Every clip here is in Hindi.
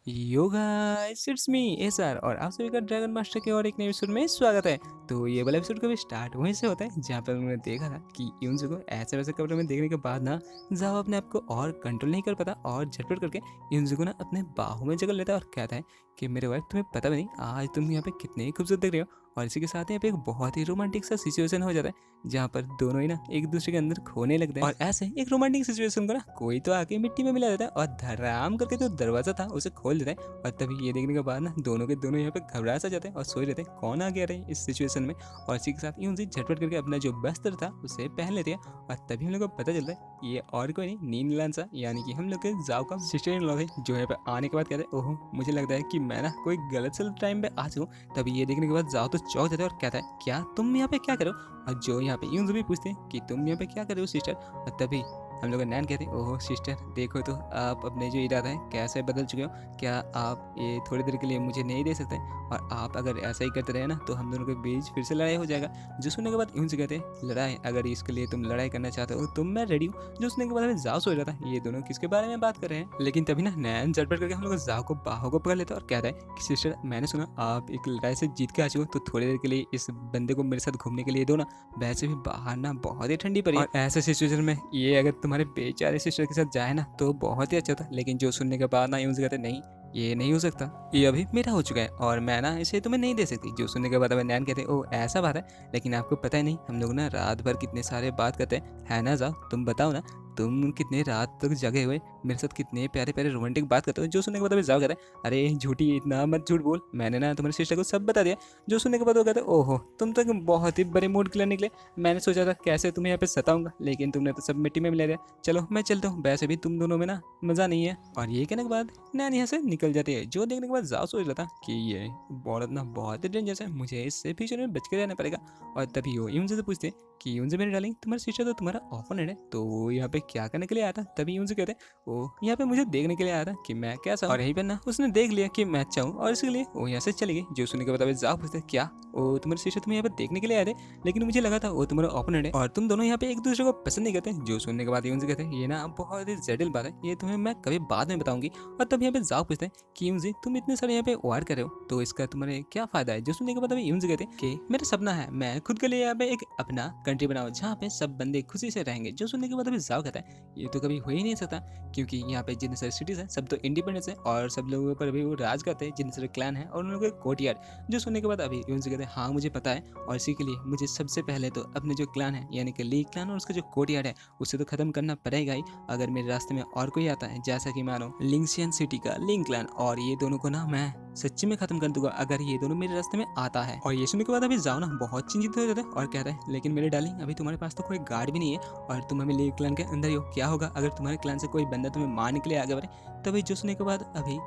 Yo guys it's me SR और आप सभी का ड्रैगन मास्टर के और एक नए एपिसोड में स्वागत है। तो ये वाला एपिसोड कभी स्टार्ट वहीं से होता है जहाँ पर उन्होंने देखा था कि यून्स को ऐसे वैसे कपड़े में देखने के बाद ना जाओ अपने आप को और कंट्रोल नहीं कर पाता और झटपट करके यून्स को ना अपने बाहों में जकड़ लेता है और कहता है कि मेरे वाइफ तुम्हें पता भी नहीं आज तुम यहाँ पे कितने खूबसूरत दिख रहे हो। और इसी के साथ यहाँ पे एक बहुत ही रोमांटिक सा सिचुएशन हो जाता है जहाँ पर दोनों ही ना एक दूसरे के अंदर खोने लगते हैं। और ऐसे एक रोमांटिक सिचुएशन को ना कोई तो आके मिट्टी में मिला देता है और धड़ाम करके जो दरवाजा था उसे खोल देता है। और तभी ये देखने के बाद ना दोनों के दोनों यहाँ पे घबरा सा जाते हैं और सोच लेते हैं कौन आ गया रहे इस सिचुएशन में। और इसी के साथ यूं से झटपट करके अपना जो वस्त्र था उसे पहन लेते हैं। और तभी हम लोग को पता चलता है ये और कोई नहीं नीलम सा यानी कि हम लोग के जाओ का सिस्टर इन लॉ है जो यहाँ पे आने के बाद कहते हैं ओहो मुझे लगता है कि मैं ना कोई गलत सल टाइम पे आ चुका। तभी ये देखने के बाद जाओ तो चौंक जाता है और कहता है क्या तुम यहाँ पे क्या करो। और जो यहाँ पे यूं भी पूछते हैं कि तुम यहाँ पे क्या कर रहे हो सिस्टर। और तभी हम लोग नैन कहते हैं ओहो सिस्टर देखो तो आप अपने जो इरादा है कैसे बदल चुके हो। क्या आप ये थोड़ी देर के लिए मुझे नहीं दे सकते और आप अगर ऐसा ही करते रहे ना तो हम दोनों के बीच फिर से लड़ाई हो जाएगा। जो सुनने के बाद यूं से कहते हैं लड़ाई अगर इसके लिए तुम लड़ाई करना चाहते हो तो मैं रेडी हूँ। जो सुनने के बाद हमें जाओ सोच रहा था ये दोनों किसके बारे में बात कर रहे हैं। लेकिन तभी ना नैन झटपट करके हम लोग जाओ को बाहों को पकड़ लेता है और कहता है कि सिस्टर मैंने सुना आप एक लड़ाई से जीत के आ चुके हो तो थोड़ी देर के लिए इस बंदे को मेरे साथ घूमने के लिए दो ना। वैसे भी बाहर ना बहुत ही ठंडी पड़ी है और ऐसे सिचुएशन में ये अगर तुम्हारे बेचारे सिस्टर के साथ जाए ना तो बहुत ही अच्छा होता। लेकिन जो सुनने के बाद ना यूं से कहते नहीं ये नहीं हो सकता ये अभी मेरा हो चुका है और मैं ना इसे तुम्हें नहीं दे सकती। जो सुनने के बाद अब नैन कहते ओ ऐसा बात है लेकिन आपको पता ही नहीं हम लोग ना रात भर कितने सारे बात करते हैं है ना। जाओ तुम बताओ ना तुम कितने रात तक जगे हुए मेरे साथ कितने प्यारे प्यारे रोमांटिक बात करते हो। जो सुनने के बाद अभी जाओ कहते हैं अरे झूठी इतना मत झूठ बोल मैंने ना तुम्हारे सिस्टर को सब बता दिया। जो सुनने के बाद वो कहते हैं ओहो तुम तो एक बहुत ही बड़े मूड के लिए निकले। मैंने सोचा था कैसे तुम्हें यहाँ पे सताऊंगा लेकिन तुमने तो सब मिट्टी में मिला दिया। चलो मैं चलता हूँ वैसे भी तुम दोनों में ना मजा नहीं है। और ये कहने के बाद नैन यहाँ से निकल जाती है। जो देखने के बाद जाओ सोच रहा था कि ये औरत ना बहुत ही डेंजरस है मुझे इससे फ्यूचर में बच के रहना पड़ेगा। और तभी वो यूं से पूछते कि यूं से मेरे डार्लिंग तुम्हारा सिस्टर तो तुम्हारा ऑपोनेंट है तो वो यहाँ पे क्या करने के लिए आया था। तभी यूं से कहते वो यहाँ पे मुझे देखने के लिए आया था कि मैं कैसा हूं। और यहीं पे ना उसने देख लिया कि मैं अच्छा हूँ और इसके लिए वो यहाँ से चली गई। जो सुनने के बाद जाओ पूछते क्या वो तुम्हारे सिस्टर तुम्हें यहाँ पे देखने के लिए आए थे लेकिन मुझे लगा था वो तुम्हारा ऑपोनेंट है और तुम दोनों यहाँ पे एक दूसरे को पसंद नहीं करते। जो सुनने के बाद यूं से कहते हैं ये ना बहुत ही जटिल बात है ये तुम्हें मैं कभी बाद में बताऊंगी। और तब यहाँ पे जाओ पूछते हैं कि यूं से तुम इतने सारे यहाँ पे वार कर रहे हो तो इसका तुम्हारे क्या फायदा है। जो सुनने के बाद अभी यूं से कहते हैं कि मेरा सपना है मैं खुद के लिए यहाँ पे एक अपना कंट्री बनाऊं जहाँ पे सब बंदे खुशी से रहेंगे। जो सुनने के बाद अभी जाओ कहता है ये तो कभी हो ही नहीं सकता क्योंकि यहाँ पे जितने सारे सिटीज हैं सब तो इंडिपेंडेंस है और सब लोगों पर अभी वो राज करते हैं जितने सारे क्लैन है और उन लोगों के कोर्टयार्ड। जो सुनने के बाद अभी यूं से कहते हैं हाँ मुझे पता है और इसी के लिए मुझे सबसे पहले तो अपने जो क्लैन है यानी कि ली क्लैन और उसका जो कोर्टयार्ड है उसे तो खत्म करना पड़ेगा ही। अगर मेरे रास्ते में और कोई आता है जैसा कि मानो लिंक्सियन सिटी का लिंक क्लैन और ये दोनों को ना मैं सच्ची में खत्म कर दूंगा अगर ये दोनों मेरे रास्ते में आता है। और ये सुनने के बाद अभी जाओ ना बहुत चिंतित हो जाता है और कहता है लेकिन मेरे डार्लिंग अभी तुम्हारे पास तो कोई गार्ड भी नहीं है और तुम अभी लीग क्लैन के अंदर ही हो। क्या होगा अगर तुम्हारे क्लैन से कोई बंदा तुम्हें मारने के लिए आगे बढ़े। तभी जो सुनने के बाद अभी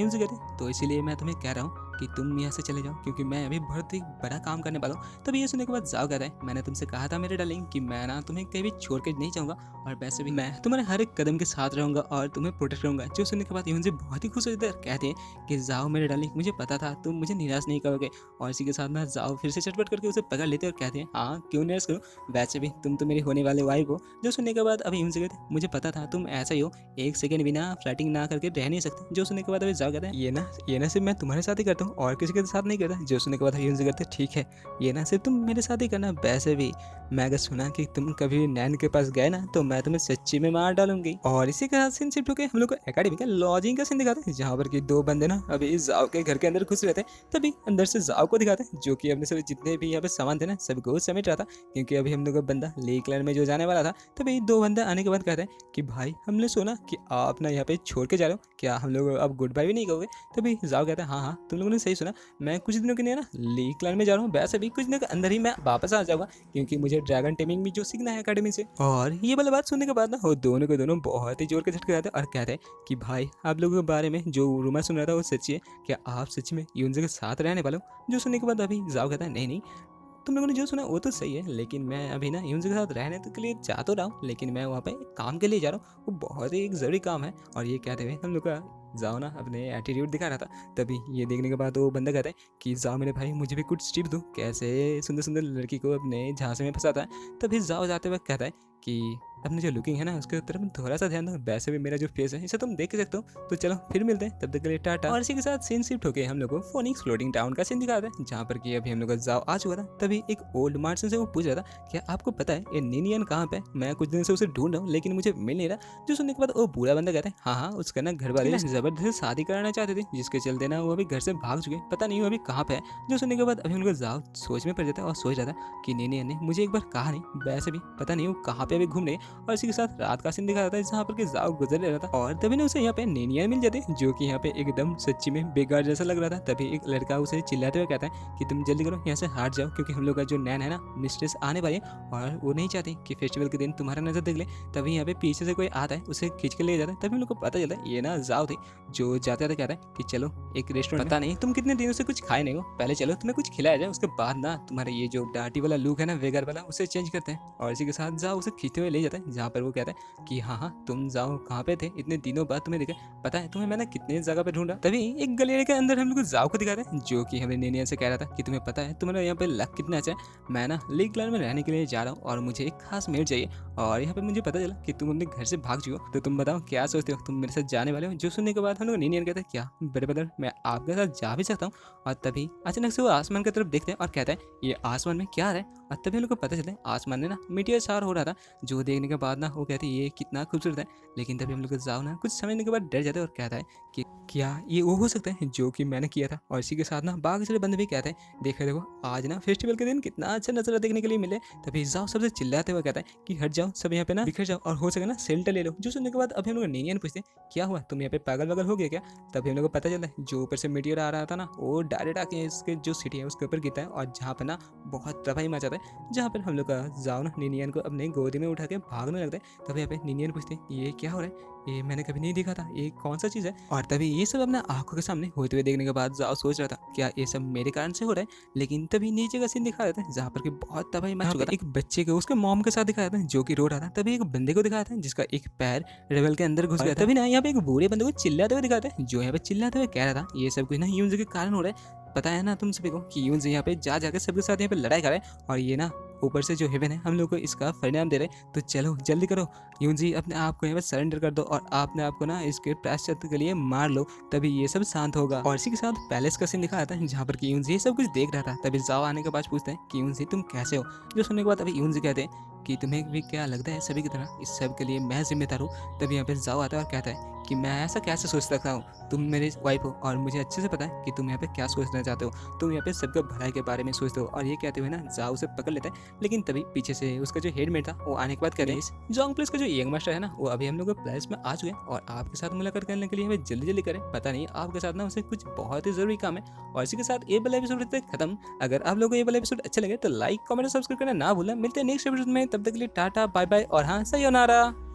यूं से कहते तो इसीलिए मैं तुम्हें कह रहा हूँ कि तुम यहाँ से चले जाओ क्योंकि मैं अभी बहुत ही बड़ा काम करने वाला हूँ। तभी ये सुनने के बाद जाओ कहता है मैंने तुमसे कहा था मेरे डार्लिंग कि मैं ना तुम्हें कहीं भी छोड़ के नहीं जाऊँगा और वैसे भी मैं तुम्हारे हर एक कदम के साथ रहूँगा और तुम्हें प्रोटेक्ट करूँगा। जो सुनने के बाद यूं से बहुत ही खुश हो जाता है कहते हैं कि जाओ मेरे डार्लिंग मुझे पता था तुम मुझे निराश नहीं करोगे। और इसी के साथ ना जाओ फिर से चटपट करके उसे पकड़ लेते और कहते हैं हाँ क्यों निराश करूँ वैसे भी तुम तो मेरी होने वाले वाइफ हो। जो सुनने के बाद अभी यूं से कहते मुझे पता था तुम ऐसा ही हो एक सेकंड बिना फ्लर्टिंग ना करके रह नहीं सकते। जो सुनने के बाद अभी जाओ कहते हैं ये ना सिर्फ मैं तुम्हारे साथ ही करता हूँ और किसी के साथ नहीं करता। जो सुनने के बाद यूं से करते ठीक है ये ना सिर्फ तुम मेरे साथ ही करना वैसे भी मैं अगर सुना कि तुम कभी नैन के पास गए ना तो मैं तुम्हें सच्ची में मार डालूंगी। और इसी के साथ सीन शिफ्ट होकर हम लोग को एकेडमी का लॉजिंग का सीन दिखाते हैं जहाँ पर कि दो बंदे ना अभी जाओ के घर के अंदर घुस रहते हैं। तभी अंदर से जाओ को दिखाते हैं जो कि अपने सभी जितने भी यहाँ पे सामान थे ना सबको समेट रहा था क्योंकि अभी हम लोग का बंदा ले क्लैन में जो जाने वाला था। तभी दो बंदे आने के बाद कहते हैं कि भाई हमने सुना कि आप ना यहाँ पे छोड़ के जा रहे हो क्या हम लोग अब गुड बाय भी नहीं कहोगे। तभी जाओ कहता है हाँ तुम लोगों ने सही सुना मैं कुछ दिनों के लिए ना ली क्लैन में जा रहा हूँ वैसे भी कुछ दिनों के अंदर ही मैं वापस आ जाऊंगा क्योंकि मुझे ड्रैगन टेमिंग भी जो सीखना है एकेडमी से। और ये वाला बात सुनने के बाद ना वो दोनों के दोनों बहुत ही जोर के झटके जाते हैं और कहते हैं कि भाई आप लोगों के बारे में जो रूमर सुन रहा था वो सच्ची है क्या आप सच में यूनसे के साथ रहने वाले हो। जो सुनने के बाद अभी जाओ कहता है नहीं नहीं तुम लोगों ने जो सुना वो तो सही है लेकिन मैं अभी ना यूनसे के साथ रहने के लिए जा तो रहा हूँ लेकिन मैं वहाँ पे काम के लिए जा रहा हूँ वो बहुत ही एक ज़रूरी काम है। और ये कहते हुए हम लोग का जाओ ना अपने एटीट्यूड दिखा रहा था। तभी ये देखने के बाद वो बंदा कहता है कि जाओ मेरे भाई मुझे भी कुछ टिप्स दो, कैसे सुंदर सुंदर लड़की को अपने झांसे में फंसाता है। तभी जाओ जाते वक्त कहता है कि अपनी जो लुकिंग है ना उसके तरफ थोड़ा सा ध्यान दो, वैसे भी मेरा जो फेस है इसे तुम देख के सकते हो। तो चलो फिर मिलते हैं, तब तक के लिए टाटा। और इसी के साथ सीन शिफ्ट होकर हम लोग को फोनिक्स फ्लोटिंग टाउन का सीन दिखाता है, जहाँ पर कि अभी हम लोग का जाओ आ चुका था। तभी एक ओल्ड मार्सन से वो पूछ रहा था क्या आपको पता है ये निनियन कहाँ पे है? मैं कुछ दिन से उसे ढूंढ रहा हूँ लेकिन मुझे मिल नहीं रहा। जो सुनने के बाद वो बूढ़ा बंदा कहता है हाँ हाँ उसका ना घर वाले जबरदस्ती शादी कराना चाहते थे, जिसके चलते ना वो अभी घर से भाग चुके, पता नहीं वो अभी कहाँ पे है। जो सुनने के बाद अभी उनको जाओ सोच में पड़ जाता है और सोच रहा था कि निनियन ने मुझे एक बार कहा नहीं, वैसे भी पता नहीं वो कहाँ पे अभी घूम रहे। और इसी के साथ रात का सीन दिखा रहा था जहाँ पर कि जाओ गुजर रहा था और तभी ना उसे यहाँ पे निनियन मिल जाती है, जो कि यहाँ पे एकदम सच्ची में बेकार जैसा लग रहा था। तभी एक लड़का उसे चिल्लाते हुए कहता है कि तुम जल्दी करो यहाँ से हट जाओ, क्योंकि हम लोग का जो नैन है ना मिस्ट्रेस आने वाली है और वो नहीं चाहती कि फेस्टिवल के दिन तुम्हारा नजर देख ले। तभी यहाँ पे पीछे से कोई आता है उसे खींच के ले जाता है। तभी हम लोग को पता चलता है ये ना जाओ थी, जो जाते जाते कहता है कि चलो एक रेस्टोरेंट, पता नहीं तुम कितने दिनों से कुछ खाए नहीं हो, पहले चलो तुम्हें कुछ खिलाया जाए, उसके बाद ना तुम्हारे ये जो डाटी वाला लुक है ना वेगर वाला उसे चेंज करते हैं। और इसी के साथ जाओ उसे खींचते हुए ले जाता है, जहाँ पर वो कहता है कि हाँ हाँ तुम जाओ कहाँ पे थे, इतने दिनों बाद तुम्हें दिखा, पता है तुम्हें मैंने कितने जगह पे ढूंढा। तभी एक गलियारे के अंदर हम लोग जाओ को दिखाते हैं, जो कि हमें नेनियन से कह रहा था कि तुम्हें पता है तुम्हारा यहाँ पे लक कितना अच्छा है, मैं ना लीग क्लान में रहने के लिए जा रहा हूँ और मुझे एक खास मेट चाहिए, और यहाँ पे मुझे पता चला कि तुम अपने घर से भाग चुके हो, तो तुम बताओ क्या सोचते हो, तुम मेरे साथ जाने वाले हो। जो सुनने के बाद हम लोग नेनियन कहता है क्या बड़े ब्रदर मैं आपके साथ जा भी सकता हूँ। और तभी अचानक से वो आसमान की तरफ देखते हैं और कहता है ये आसमान में क्या आ रहा है। और तभी हम लोग को पता चलता है आसमान में ना मीटियर शावर हो रहा था, जो देखने के बाद ना वो कहते हैं ये कितना खूबसूरत है। लेकिन तभी हम लोग जाओ ना कुछ समझने के बाद डर जाते हैं और कहता है कि क्या ये वो हो सकता है जो कि मैंने किया था। और इसी के साथ ना बाकी सारे बंदे भी कहते हैं देखो आज ना फेस्टिवल के दिन कितना अच्छा नजारा देखने के लिए मिले। तभी जाओ सबसे चिल्लाते हुए कहता है कि हट जाओ सब यहाँ पे ना बिखर जाओ और हो सके ना शेल्टर ले लो। जो सुनने के बाद अभी हम लोग नेनियन पूछते हैं क्या हुआ तुम यहाँ पे पागल वागल हो गया क्या। तभी हम लोग को पता चलता है जो ऊपर से मीटियर आ रहा था ना वो डायरेक्ट आके इसके जो सिटी है उसके ऊपर गिरता है, और जहाँ पर ना बहुत तबाही मचाता है, जहाँ पर हम लोग का जाओ ना निनियन को अपने गोदी में उठा के भागने लगता है। तभी यहाँ पे निनियन पूछते हैं ये क्या हो रहा है, ये मैंने कभी नहीं देखा था, ये कौन सा चीज़ है। और तभी ये सब अपना आंखों के सामने होते हुए देखने के बाद जाओ सोच रहा था क्या ये सब मेरे कारण से हो रहा है। लेकिन तभी नीचे का सीन दिखाया जाता है जहाँ पर कि बहुत तबाही मच चुका था। एक बच्चे को उसके मॉम के साथ दिखाया था जो कि रो रहा था। तभी एक बंदे को दिखाया था जिसका एक पैर रेवल के अंदर घुस गया। तभी ना यहाँ पे एक बूढ़े बंदे को चिल्लाते हुए दिखाते हैं, जो यहाँ पे चिल्लाते हुए कह रहा था ये सब कुछ ना यूज के कारण हो रहा है। पता है ना तुम सभी को कि यूज यहाँ पे जा जाकर सबके साथ यहाँ पे लड़ाई कर रहा है, और ये ना ऊपर से जो हेवन है हम लोग को इसका परिणाम दे रहे। तो चलो जल्दी करो यूजी अपने आप को यहाँ पे सरेंडर कर दो और अपने आप को ना इसके प्रायश्चित के लिए मार लो, तभी ये सब शांत होगा। और इसी के साथ पैलेस का सीन दिखाया था जहाँ पर कि यूजी ये सब कुछ देख रहा था। तभी जाओ आने के बाद पूछते हैं कि यूजी तुम कैसे हो। जो सुनने के बाद अभी यूजी कहते हैं कि तुम्हें भी क्या लगता है सभी की तरह इस सब के लिए मैं जिम्मेदार हूँ। तभी यहाँ पे जाओ आता है और कहता है कि मैं ऐसा कैसे सोच सकता हूँ, तुम मेरी वाइफ हो और मुझे अच्छे से पता है कि तुम यहाँ पे क्या सोचना चाहते हो, तुम यहाँ पे सबके भलाई के बारे में सोचते हो। और ये कहते हुए ना जाओ उसे पकड़ लेता है, लेकिन तभी पीछे से उसका जो हेडमेट था वो आने के बाद कहते हैं जोंग प्लेस का जो यंग मास्टर है ना वो अभी हम लोग प्लेस में आ चुके हैं और आपके साथ मुलाकात करने के लिए हमें जल्दी जल्दी करें, पता नहीं आपके साथ ना उसे कुछ बहुत ही जरूरी काम है। और इसी के साथ ये वाला एपिसोड खत्म। अगर आप लोगों को ये वाला एपिसोड अच्छा लगे तो लाइक कमेंट सब्सक्राइब करना ना भूलें। मिलते हैं नेक्स्ट एपिसोड में, तब तक के लिए टाटा बाय बाय और हाँ sayonara।